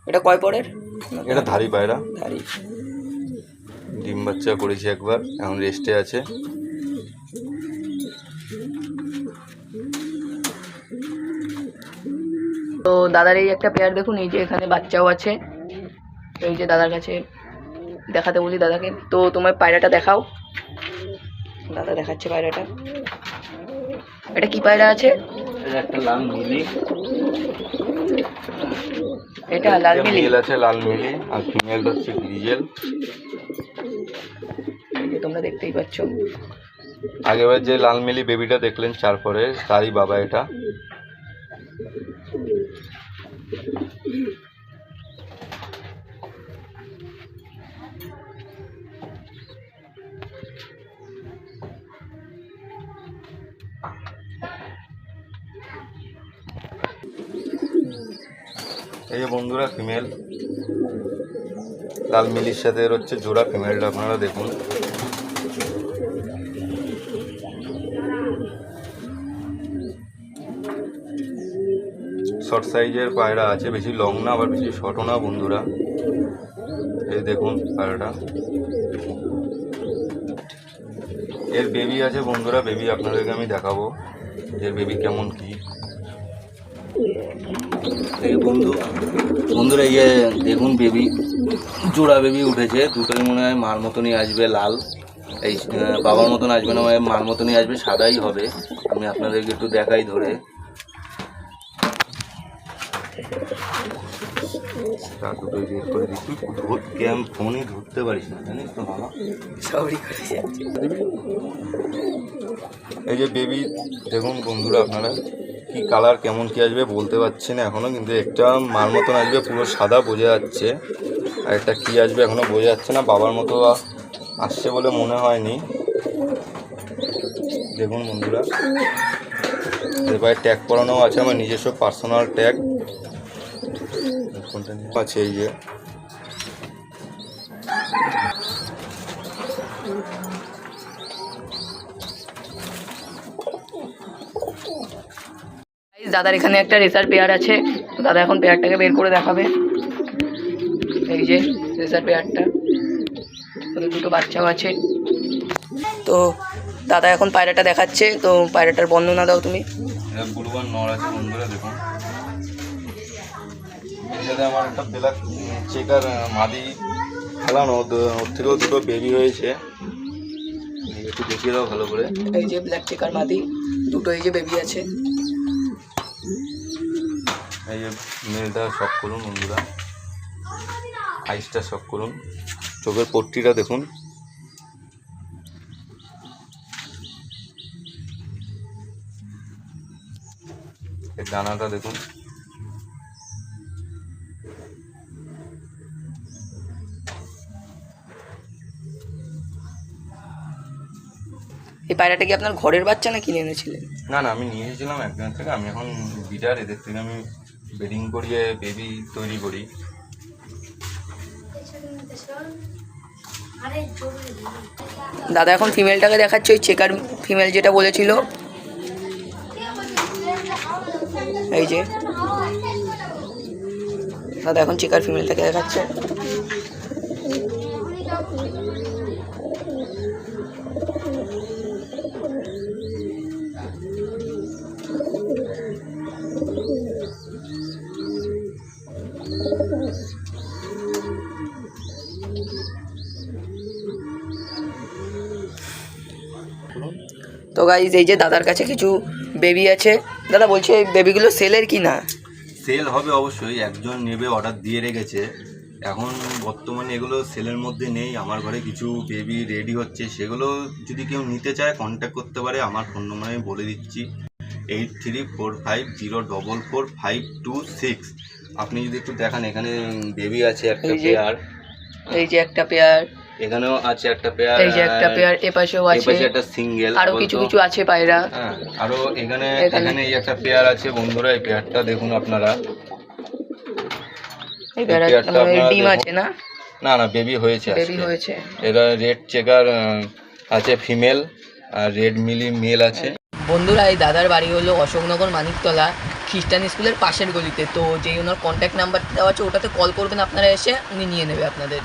এটা কয় পরের? এটা ধাড়ি পায়রা, ধাড়ি। ডিম বাচ্চা করেছে একবার, এখন রেস্টে আছে। তো দাদার এই একটা পেয়ার দেখুন, এই যে এখানে বাচ্চাও আছে। এই যে দাদার কাছে দেখাতে বলি দাদাকে, তো তোমার পায়রাটা দেখাও। দাদা দেখাচ্ছে পায়রাটা। এটা কি পায়রা আছে? এটা একটা লাল মিলি। এটা লাল মিলি মেল আছে, লাল মিলি, আর ফিমেলটা হচ্ছে গ্রিজেল। এই যে তোমরা দেখতেই পাচ্ছ। আগেবার যে লাল মিলি বেবিটা দেখলেন 4 পরে, তারই বাবা এটা। এই যে বন্ধুরা ফিমেল লাল মিলির সাথে এর হচ্ছে জোড়া। ফিমেলটা আপনারা দেখুন। শর্ট সাইজের পায়রা আছে, বেশি লং না আবার বেশি শর্টও না বন্ধুরা। এই দেখুন পায়রাটা। এর বেবি আছে বন্ধুরা, বেবি আপনাদেরকে আমি দেখাবো এর বেবি কেমন কি। এই বন্ধুরা ইয়ে দেখুন বেবি, জোড়া বেবি উঠেছে। দুটোই মনে হয় মার মতনই আসবে, লাল। এই বাবার মতন আসবে না, মার মতনই আসবে, সাদাই হবে। আমি আপনাদেরকে একটু দেখাই ধরে। দুটোই বের করে দিচ্ছি। ধরতে আমি ফোনই ধরতে পারিস না, জানিস তো মামা। এই যে বেবি দেখুন বন্ধুরা, আপনারা কি কালার কেমন কি আসবে বলতে পারছি না এখনো, কিন্তু একটা মার মতন আসবে পুরো সাদা বোঝা যাচ্ছে, আর একটা কি আসবে এখনো বোঝা যাচ্ছে না। বাবার মতো আসছে বলে মনে হয়নি। দেখুন বন্ধুরা, এবার ট্যাগ করানো আছে, আমার নিজস্ব পার্সোনাল ট্যাগ আছে। এই যে দাদার এখানে একটা রেসার পেয়ার আছে, তো দাদা এখন পেয়ারটাকে বের করে দেখাবে। এই যে রেসার পেয়ারটা, ওদের দুটো বাচ্চাও আছে। তো দাদা এখন পায়রাটা দেখাচ্ছে, তো পায়রাটার বর্ণনা দাও তুমি। এটা বুলবান নর আছে বন্ধুরা, দেখুন। এর সাথে আমার একটা ব্ল্যাক চেকার মাদি খেলানো, ওর থেকেও দুটো বেবি হয়েছে। একটু দেখিয়ে দাও ভালো করে। এই যে ব্ল্যাক চেকার মাদি, দুটো এই যে বেবি আছে। এই যে মেলটা শক করুন বন্ধুরা, আইসটা শক করুন, চোখের পট্টিটা দেখুন। এর ডানাটা দেখুন। এই পায়রাটা কি আপনার ঘরের বাচ্চা না কিনে এনেছিলেন? না না, আমি নিয়ে এসেছিলাম একজনের থেকে। আমি এখন বিডার, এদের থেকে আমি ব্রিডিং করিয়ে বেবি তৈরি করি। দাদা এখন ফিমেলটাকে দেখাচ্ছে, ওই চেকার ফিমেল যেটা বলেছিল। এই যে দাদা এখন চেকার ফিমেলটাকে দেখাচ্ছে। তো গাইজ এই যে দাদার কাছে কিছু বেবি আছে। দাদা বলছি এই বেবিগুলো সেলের কি না? সেল হবে অবশ্যই, একজন নেবে, অর্ডার দিয়ে রেখেছে। এখন বর্তমানে এগুলো সেলের মধ্যে নেই। আমার ঘরে কিছু বেবি রেডি হচ্ছে, সেগুলো যদি কেউ নিতে চায় কন্ট্যাক্ট করতে পারে। আমার ফোন নম্বর আমি বলে দিচ্ছি, 8345044526। আপনি যদি একটু দেখান, এখানে বেবি আছে একটা পেয়ার। এই যে একটা পেয়ার, এখানেও আছে একটা পেয়ার, এই যে একটা পেয়ার, এপাশেও আছে, এপাশে একটা সিঙ্গেল, আরো কিছু কিছু আছে পায়রা। হ্যাঁ, আরো এখানে এই একটা পেয়ার আছে বন্ধুরা। এই পেয়ারটা দেখুন আপনারা। এই পেয়ারটা ডিম আছে না? না না, বেবি হয়েছে, বেবি হয়েছে। এরা রেড চেকার আছে ফিমেল, আর রেড মিলি মেল আছে। বন্ধুরা এই দাদার বাড়ি হলো অশোকনগর মানিকতলা। খ্রিস্টান স্কুলের পাশের গলিতে। তো যেই ওনার কন্ট্যাক্ট নাম্বার দেওয়া আছে ওটাতে কল করবেন আপনারা, এসে উনি নিয়ে নেবে আপনাদের।